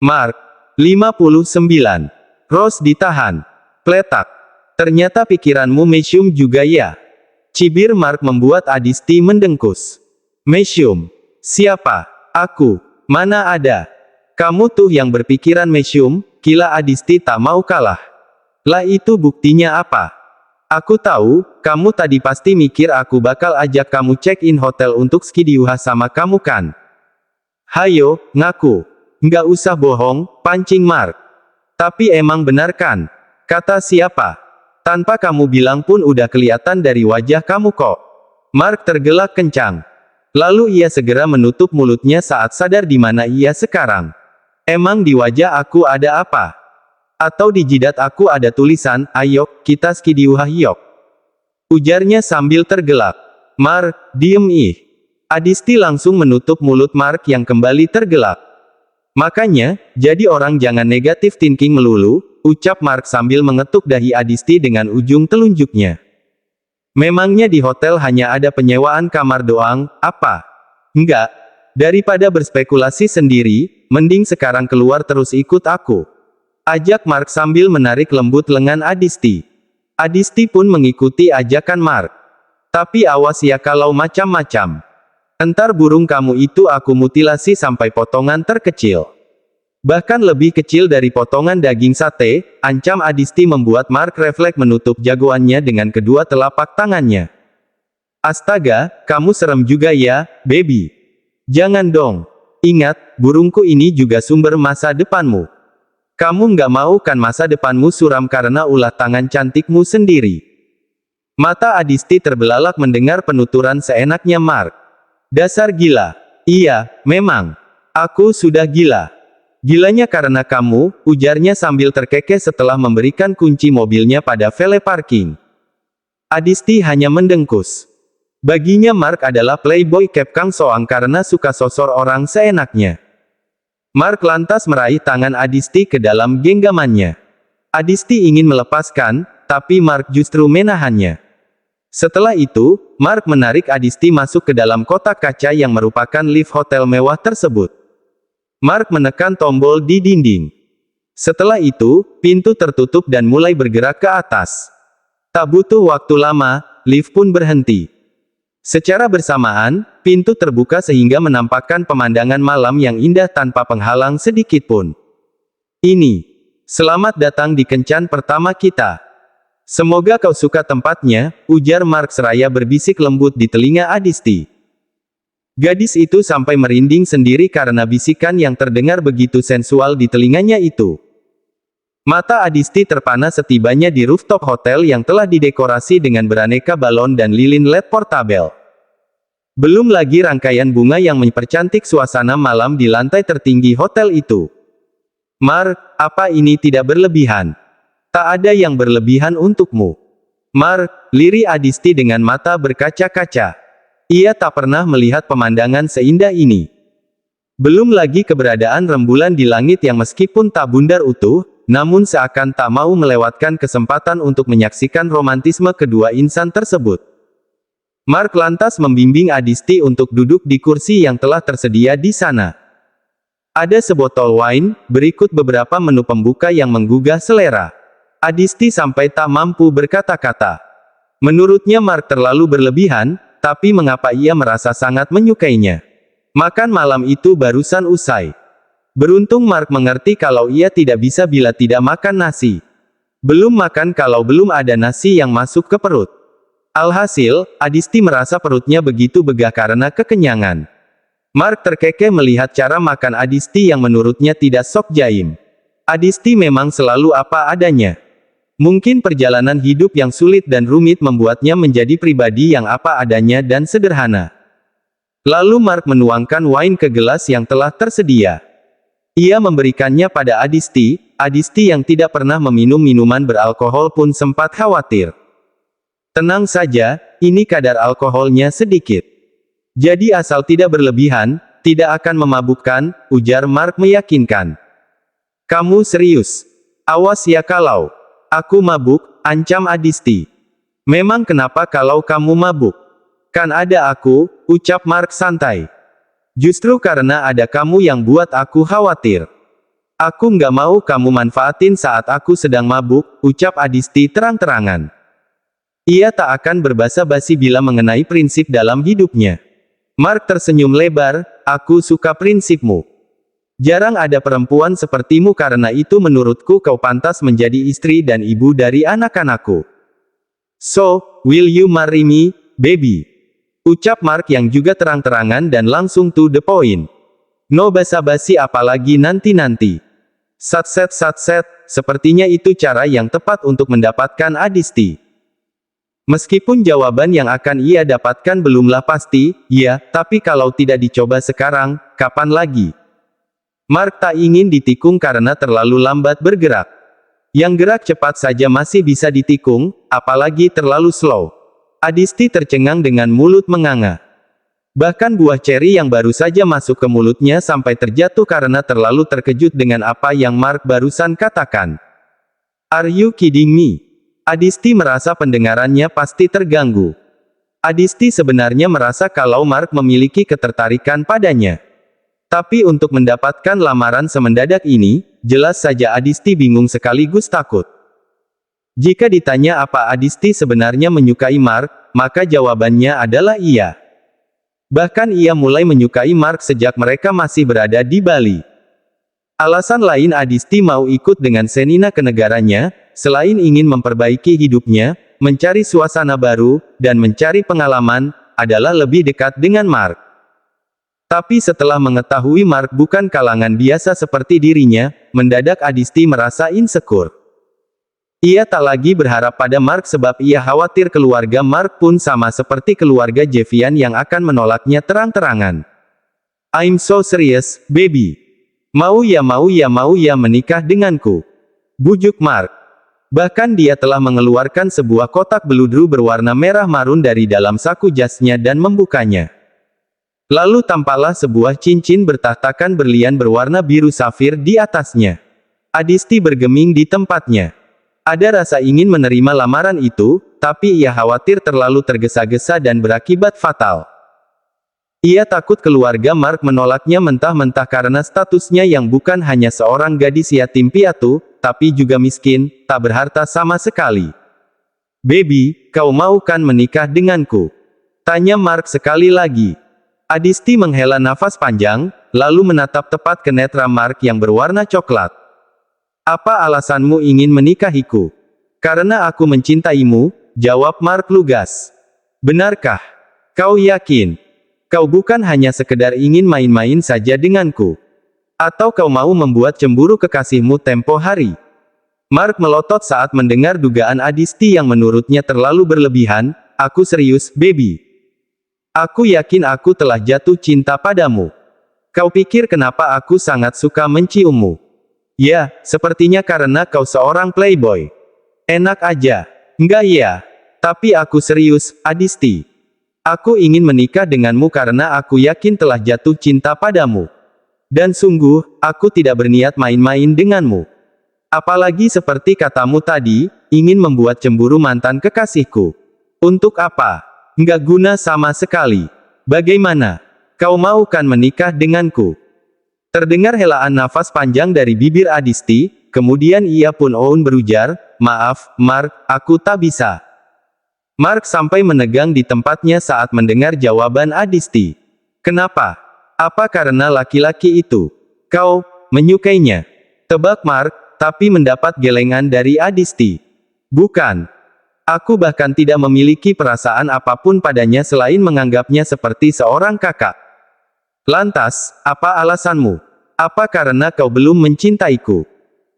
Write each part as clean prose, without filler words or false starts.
Mark, 59. Rose ditahan. Pletak. Ternyata pikiranmu mesyum juga ya. Cibir Mark membuat Adisti mendengkus. Mesyum? Siapa? Aku. Mana ada. Kamu tuh yang berpikiran mesyum, kila Adisti tak mau kalah. Lah itu buktinya apa? Aku tahu, kamu tadi pasti mikir aku bakal ajak kamu check-in hotel untuk skidiuha sama kamu kan? Hayo, ngaku. Nggak usah bohong, pancing Mark. Tapi emang benar kan? Kata siapa? Tanpa kamu bilang pun udah kelihatan dari wajah kamu kok. Mark tergelak kencang. Lalu ia segera menutup mulutnya saat sadar di mana ia sekarang. Emang di wajah aku ada apa? Atau di jidat aku ada tulisan, ayo, kita skidiuha yok. Ujarnya sambil tergelak. Mark, diem ih. Adisti langsung menutup mulut Mark yang kembali tergelak. Makanya, jadi orang jangan negatif thinking melulu, ucap Mark sambil mengetuk dahi Adisti dengan ujung telunjuknya. Memangnya di hotel hanya ada penyewaan kamar doang, apa? Enggak. Daripada berspekulasi sendiri, mending sekarang keluar terus ikut aku. Ajak Mark sambil menarik lembut lengan Adisti. Adisti pun mengikuti ajakan Mark. Tapi awas ya kalau macam-macam. Entar burung kamu itu aku mutilasi sampai potongan terkecil. Bahkan lebih kecil dari potongan daging sate, ancam Adisti membuat Mark refleks menutup jagoannya dengan kedua telapak tangannya. Astaga, kamu serem juga ya, baby. Jangan dong. Ingat, burungku ini juga sumber masa depanmu. Kamu nggak mau kan masa depanmu suram karena ulah tangan cantikmu sendiri. Mata Adisti terbelalak mendengar penuturan seenaknya Mark. Dasar gila. Iya, memang. Aku sudah gila. Gilanya karena kamu, ujarnya sambil terkekeh setelah memberikan kunci mobilnya pada valet parking. Adisti hanya mendengkus. Baginya Mark adalah playboy Kep Kang Soang karena suka sosor orang seenaknya. Mark lantas meraih tangan Adisti ke dalam genggamannya. Adisti ingin melepaskan, tapi Mark justru menahannya. Setelah itu, Mark menarik Adisti masuk ke dalam kotak kaca yang merupakan lift hotel mewah tersebut. Mark menekan tombol di dinding. Setelah itu, pintu tertutup dan mulai bergerak ke atas. Tak butuh waktu lama, lift pun berhenti. Secara bersamaan, pintu terbuka sehingga menampakkan pemandangan malam yang indah tanpa penghalang sedikit pun. Ini. Selamat datang di kencan pertama kita. Semoga kau suka tempatnya, ujar Mark seraya berbisik lembut di telinga Adisti. Gadis itu sampai merinding sendiri karena bisikan yang terdengar begitu sensual di telinganya itu. Mata Adisti terpana setibanya di rooftop hotel yang telah didekorasi dengan beraneka balon dan lilin LED portabel. Belum lagi rangkaian bunga yang mempercantik suasana malam di lantai tertinggi hotel itu. Mark, apa ini tidak berlebihan? Tak ada yang berlebihan untukmu. Mark, lirik Adisti dengan mata berkaca-kaca. Ia tak pernah melihat pemandangan seindah ini. Belum lagi keberadaan rembulan di langit yang meskipun tak bundar utuh, namun seakan tak mau melewatkan kesempatan untuk menyaksikan romantisme kedua insan tersebut. Mark lantas membimbing Adisti untuk duduk di kursi yang telah tersedia di sana. Ada sebotol wine, berikut beberapa menu pembuka yang menggugah selera. Adisti sampai tak mampu berkata-kata. Menurutnya Mark terlalu berlebihan, tapi mengapa ia merasa sangat menyukainya. Makan malam itu barusan usai. Beruntung Mark mengerti kalau ia tidak bisa bila tidak makan nasi. Belum makan kalau belum ada nasi yang masuk ke perut. Alhasil, Adisti merasa perutnya begitu begah karena kekenyangan. Mark terkekeh melihat cara makan Adisti yang menurutnya tidak sok jaim. Adisti memang selalu apa adanya. Mungkin perjalanan hidup yang sulit dan rumit membuatnya menjadi pribadi yang apa adanya dan sederhana. Lalu Mark menuangkan wine ke gelas yang telah tersedia. Ia memberikannya pada Adisti. Adisti yang tidak pernah meminum minuman beralkohol pun sempat khawatir. Tenang saja, ini kadar alkoholnya sedikit. Jadi asal tidak berlebihan, tidak akan memabukkan, ujar Mark meyakinkan. Kamu serius? Awas ya kalau aku mabuk, ancam Adisti. Memang kenapa kalau kamu mabuk? Kan ada aku, ucap Mark santai. Justru karena ada kamu yang buat aku khawatir. Aku nggak mau kamu manfaatin saat aku sedang mabuk, ucap Adisti terang-terangan. Ia tak akan berbasa-basi bila mengenai prinsip dalam hidupnya. Mark tersenyum lebar, aku suka prinsipmu. Jarang ada perempuan sepertimu karena itu menurutku kau pantas menjadi istri dan ibu dari anak-anakku. So, will you marry me, baby? Ucap Mark yang juga terang-terangan dan langsung to the point. No basa-basi apalagi nanti-nanti. Satset, sepertinya itu cara yang tepat untuk mendapatkan Adisti. Meskipun jawaban yang akan ia dapatkan belumlah pasti, ya, tapi kalau tidak dicoba sekarang, kapan lagi? Mark tak ingin ditikung karena terlalu lambat bergerak. Yang gerak cepat saja masih bisa ditikung, apalagi terlalu slow. Adisti tercengang dengan mulut menganga. Bahkan buah ceri yang baru saja masuk ke mulutnya sampai terjatuh karena terlalu terkejut dengan apa yang Mark barusan katakan. Are you kidding me? Adisti merasa pendengarannya pasti terganggu. Adisti sebenarnya merasa kalau Mark memiliki ketertarikan padanya. Tapi untuk mendapatkan lamaran semendadak ini, jelas saja Adisti bingung sekaligus takut. Jika ditanya apa Adisti sebenarnya menyukai Mark, maka jawabannya adalah iya. Bahkan ia mulai menyukai Mark sejak mereka masih berada di Bali. Alasan lain Adisti mau ikut dengan Senina ke negaranya, selain ingin memperbaiki hidupnya, mencari suasana baru, dan mencari pengalaman, adalah lebih dekat dengan Mark. Tapi setelah mengetahui Mark bukan kalangan biasa seperti dirinya, mendadak Adisti merasa insecure. Ia tak lagi berharap pada Mark sebab ia khawatir keluarga Mark pun sama seperti keluarga Jevian yang akan menolaknya terang-terangan. I'm so serious, baby. Mau ya menikah denganku. Bujuk Mark. Bahkan dia telah mengeluarkan sebuah kotak beludru berwarna merah marun dari dalam saku jasnya dan membukanya. Lalu tampaklah sebuah cincin bertahtakan berlian berwarna biru safir di atasnya. Adisti bergeming di tempatnya. Ada rasa ingin menerima lamaran itu, tapi ia khawatir terlalu tergesa-gesa dan berakibat fatal. Ia takut keluarga Mark menolaknya mentah-mentah karena statusnya yang bukan hanya seorang gadis yatim piatu, tapi juga miskin, tak berharta sama sekali. Baby, kau mau kan menikah denganku? Tanya Mark sekali lagi. Adisti menghela nafas panjang, lalu menatap tepat ke netra Mark yang berwarna coklat. Apa alasanmu ingin menikahiku? Karena aku mencintaimu, jawab Mark lugas. Benarkah? Kau yakin? Kau bukan hanya sekedar ingin main-main saja denganku? Atau kau mau membuat cemburu kekasihmu tempo hari? Mark melotot saat mendengar dugaan Adisti yang menurutnya terlalu berlebihan. Aku serius, baby. Aku yakin aku telah jatuh cinta padamu. Kau pikir kenapa aku sangat suka menciummu? Ya, sepertinya karena kau seorang playboy. Enak aja. Enggak ya. Tapi aku serius, Adisti. Aku ingin menikah denganmu karena aku yakin telah jatuh cinta padamu. Dan sungguh, aku tidak berniat main-main denganmu. Apalagi seperti katamu tadi, ingin membuat cemburu mantan kekasihku. Untuk apa? Enggak guna sama sekali. Bagaimana? Kau mau kan menikah denganku? Terdengar helaan nafas panjang dari bibir Adisti, kemudian ia pun berujar, maaf, Mark, aku tak bisa. Mark sampai menegang di tempatnya saat mendengar jawaban Adisti. Kenapa? Apa karena laki-laki itu? Kau menyukainya? Tebak Mark, tapi mendapat gelengan dari Adisti. Bukan. Aku bahkan tidak memiliki perasaan apapun padanya selain menganggapnya seperti seorang kakak. Lantas, apa alasanmu? Apa karena kau belum mencintaiku?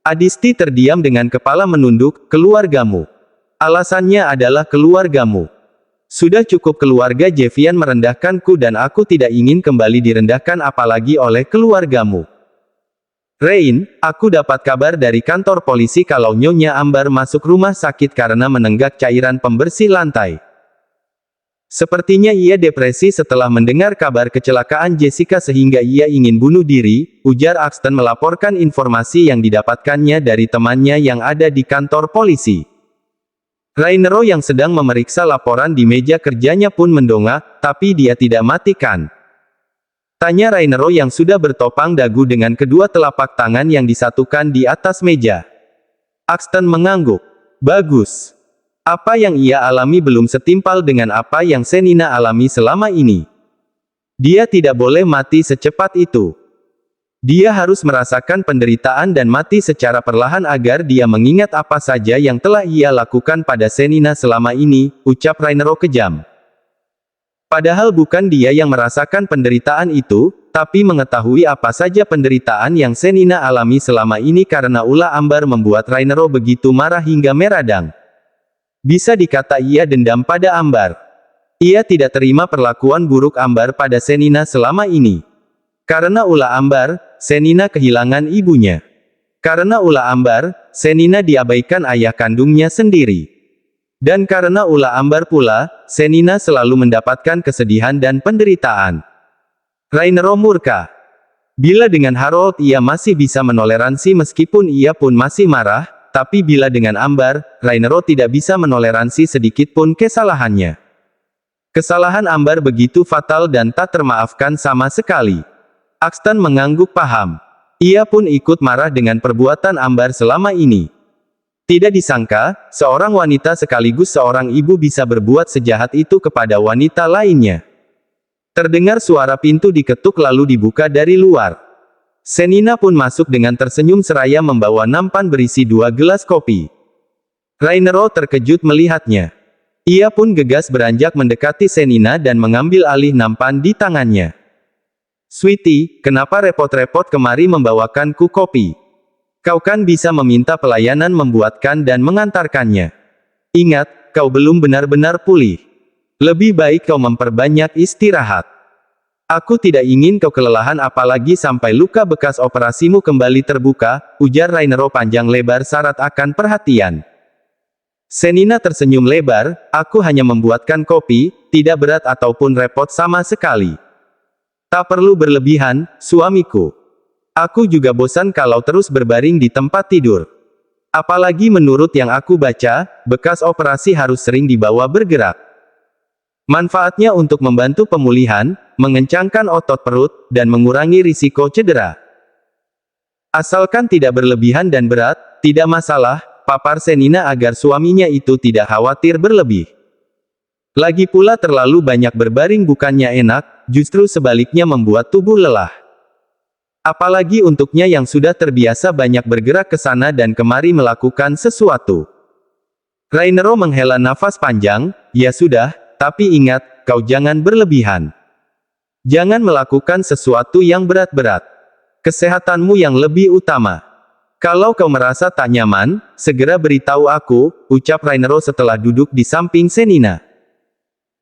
Adisti terdiam dengan kepala menunduk, keluargamu. Alasannya adalah keluargamu. Sudah cukup keluarga Jevian merendahkanku dan aku tidak ingin kembali direndahkan apalagi oleh keluargamu. Rain, aku dapat kabar dari kantor polisi kalau Nyonya Ambar masuk rumah sakit karena menenggak cairan pembersih lantai. Sepertinya ia depresi setelah mendengar kabar kecelakaan Jessica sehingga ia ingin bunuh diri, ujar Axton melaporkan informasi yang didapatkannya dari temannya yang ada di kantor polisi. Rainero yang sedang memeriksa laporan di meja kerjanya pun mendongak, tapi dia tidak matikan. Tanya Rainero yang sudah bertopang dagu dengan kedua telapak tangan yang disatukan di atas meja. Axton mengangguk. Bagus. Apa yang ia alami belum setimpal dengan apa yang Senina alami selama ini. Dia tidak boleh mati secepat itu. Dia harus merasakan penderitaan dan mati secara perlahan agar dia mengingat apa saja yang telah ia lakukan pada Senina selama ini, ucap Rainero kejam. Padahal bukan dia yang merasakan penderitaan itu, tapi mengetahui apa saja penderitaan yang Senina alami selama ini karena ulah Ambar membuat Rainero begitu marah hingga meradang. Bisa dikata ia dendam pada Ambar. Ia tidak terima perlakuan buruk Ambar pada Senina selama ini. Karena ulah Ambar, Senina kehilangan ibunya. Karena ulah Ambar, Senina diabaikan ayah kandungnya sendiri. Dan karena ulah Ambar pula, Senina selalu mendapatkan kesedihan dan penderitaan. Rainero murka. Bila dengan Harold ia masih bisa menoleransi meskipun ia pun masih marah, tapi bila dengan Ambar, Rainero tidak bisa menoleransi sedikitpun kesalahannya. Kesalahan Ambar begitu fatal dan tak termaafkan sama sekali. Axton mengangguk paham. Ia pun ikut marah dengan perbuatan Ambar selama ini. Tidak disangka, seorang wanita sekaligus seorang ibu bisa berbuat sejahat itu kepada wanita lainnya. Terdengar suara pintu diketuk lalu dibuka dari luar. Senina pun masuk dengan tersenyum seraya membawa nampan berisi 2 gelas kopi. Rainero terkejut melihatnya. Ia pun gegas beranjak mendekati Senina dan mengambil alih nampan di tangannya. "Sweetie, kenapa repot-repot kemari membawakanku kopi? Kau kan bisa meminta pelayanan membuatkan dan mengantarkannya. Ingat, kau belum benar-benar pulih. Lebih baik kau memperbanyak istirahat. Aku tidak ingin kau kelelahan apalagi sampai luka bekas operasimu kembali terbuka," ujar Rainero panjang lebar syarat akan perhatian. Senina tersenyum lebar, "Aku hanya membuatkan kopi, tidak berat ataupun repot sama sekali. Tak perlu berlebihan, suamiku. Aku juga bosan kalau terus berbaring di tempat tidur. Apalagi menurut yang aku baca, bekas operasi harus sering dibawa bergerak. Manfaatnya untuk membantu pemulihan, mengencangkan otot perut, dan mengurangi risiko cedera. Asalkan tidak berlebihan dan berat, tidak masalah," papar Senina agar suaminya itu tidak khawatir berlebih. Lagi pula terlalu banyak berbaring bukannya enak, justru sebaliknya membuat tubuh lelah. Apalagi untuknya yang sudah terbiasa banyak bergerak ke sana dan kemari melakukan sesuatu. Rainero menghela nafas panjang, "Ya sudah, tapi ingat, kau jangan berlebihan. Jangan melakukan sesuatu yang berat-berat. Kesehatanmu yang lebih utama. Kalau kau merasa tak nyaman, segera beritahu aku," ucap Rainero setelah duduk di samping Senina.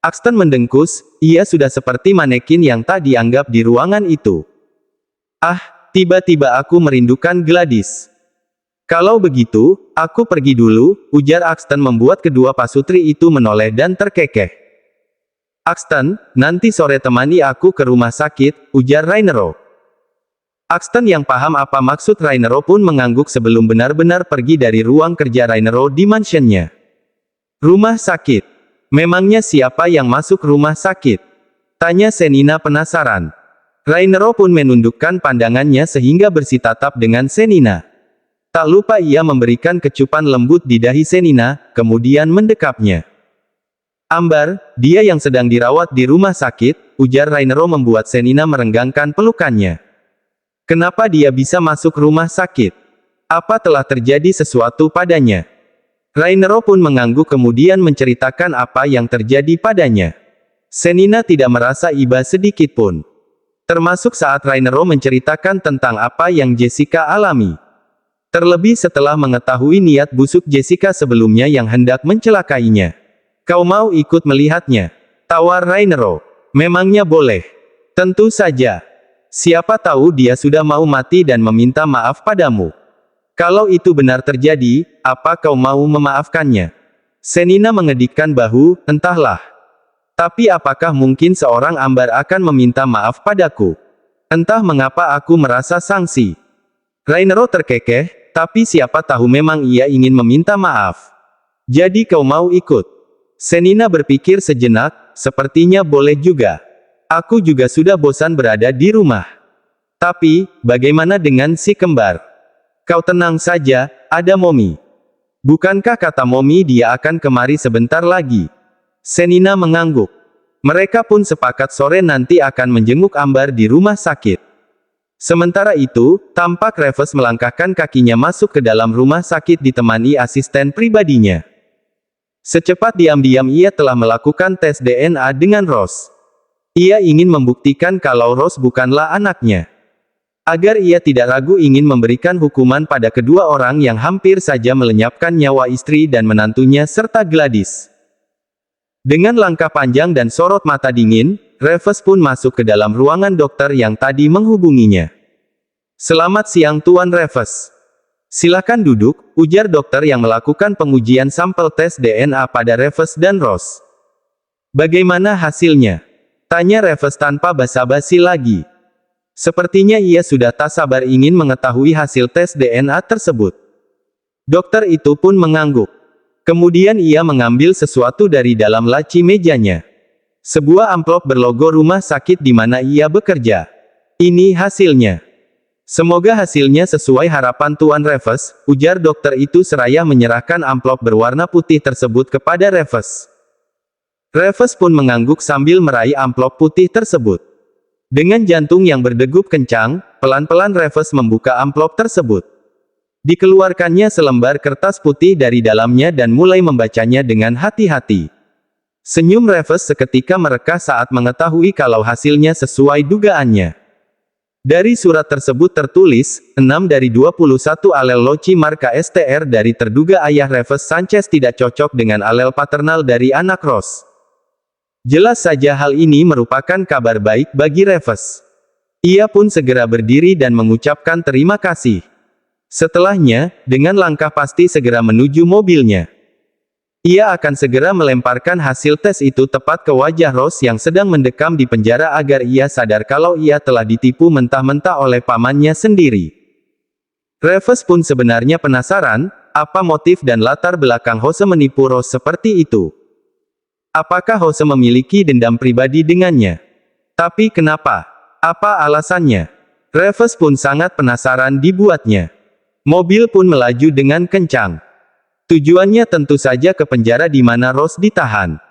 Axton mendengkus, ia sudah seperti manekin yang tak dianggap di ruangan itu. "Ah, tiba-tiba aku merindukan Gladys. Kalau begitu, aku pergi dulu," ujar Axton membuat kedua pasutri itu menoleh dan terkekeh. "Axton, nanti sore temani aku ke rumah sakit," ujar Rainero. Axton yang paham apa maksud Rainero pun mengangguk sebelum benar-benar pergi dari ruang kerja Rainero di mansionnya. "Rumah sakit? Memangnya siapa yang masuk rumah sakit?" tanya Senina penasaran. Rainero pun menundukkan pandangannya sehingga bersitatap dengan Senina. Tak lupa ia memberikan kecupan lembut di dahi Senina, kemudian mendekapnya. "Ambar, dia yang sedang dirawat di rumah sakit," ujar Rainero membuat Senina merenggangkan pelukannya. "Kenapa dia bisa masuk rumah sakit? Apa telah terjadi sesuatu padanya?" Rainero pun mengangguk kemudian menceritakan apa yang terjadi padanya. Senina tidak merasa iba sedikit pun. Termasuk saat Rainero menceritakan tentang apa yang Jessica alami. Terlebih setelah mengetahui niat busuk Jessica sebelumnya yang hendak mencelakainya. "Kau mau ikut melihatnya?" tawar Rainero. "Memangnya boleh?" "Tentu saja. Siapa tahu dia sudah mau mati dan meminta maaf padamu. Kalau itu benar terjadi, apa kau mau memaafkannya?" Senina mengedikkan bahu, "Entahlah. Tapi apakah mungkin seorang Ambar akan meminta maaf padaku? Entah mengapa aku merasa sangsi." Rainero terkekeh, "Tapi siapa tahu memang ia ingin meminta maaf. Jadi kau mau ikut?" Senina berpikir sejenak, "Sepertinya boleh juga. Aku juga sudah bosan berada di rumah. Tapi, bagaimana dengan si kembar? Kau tenang saja, ada Momi. Bukankah kata Momi dia akan kemari sebentar lagi? Senina mengangguk. Mereka pun sepakat sore nanti akan menjenguk Ambar di rumah sakit. Sementara itu, tampak Reves melangkahkan kakinya masuk ke dalam rumah sakit ditemani asisten pribadinya. Secepat diam-diam ia telah melakukan tes DNA dengan Rose. Ia ingin membuktikan kalau Rose bukanlah anaknya. Agar ia tidak ragu ingin memberikan hukuman pada kedua orang yang hampir saja melenyapkan nyawa istri dan menantunya serta Gladys. Dengan langkah panjang dan sorot mata dingin, Reves pun masuk ke dalam ruangan dokter yang tadi menghubunginya. "Selamat siang Tuan Reves. Silakan duduk," ujar dokter yang melakukan pengujian sampel tes DNA pada Reves dan Rose. "Bagaimana hasilnya?" tanya Reves tanpa basa-basi lagi. Sepertinya ia sudah tak sabar ingin mengetahui hasil tes DNA tersebut. Dokter itu pun mengangguk. Kemudian ia mengambil sesuatu dari dalam laci mejanya. Sebuah amplop berlogo rumah sakit di mana ia bekerja. "Ini hasilnya. Semoga hasilnya sesuai harapan Tuan Reves," ujar dokter itu seraya menyerahkan amplop berwarna putih tersebut kepada Reves. Reves pun mengangguk sambil meraih amplop putih tersebut. Dengan jantung yang berdegup kencang, pelan-pelan Reves membuka amplop tersebut. Dikeluarkannya selembar kertas putih dari dalamnya dan mulai membacanya dengan hati-hati. Senyum Reves seketika merekah saat mengetahui kalau hasilnya sesuai dugaannya. Dari surat tersebut tertulis, 6 dari 21 alel loci marka STR dari terduga ayah Reves Sanchez tidak cocok dengan alel paternal dari anak Rose. Jelas saja hal ini merupakan kabar baik bagi Reves. Ia pun segera berdiri dan mengucapkan terima kasih. Setelahnya, dengan langkah pasti segera menuju mobilnya. Ia akan segera melemparkan hasil tes itu tepat ke wajah Rose yang sedang mendekam di penjara agar ia sadar kalau ia telah ditipu mentah-mentah oleh pamannya sendiri. Reves pun sebenarnya penasaran, apa motif dan latar belakang Jose menipu Rose seperti itu. Apakah Jose memiliki dendam pribadi dengannya? Tapi kenapa? Apa alasannya? Reves pun sangat penasaran dibuatnya. Mobil pun melaju dengan kencang. Tujuannya tentu saja ke penjara di mana Rose ditahan.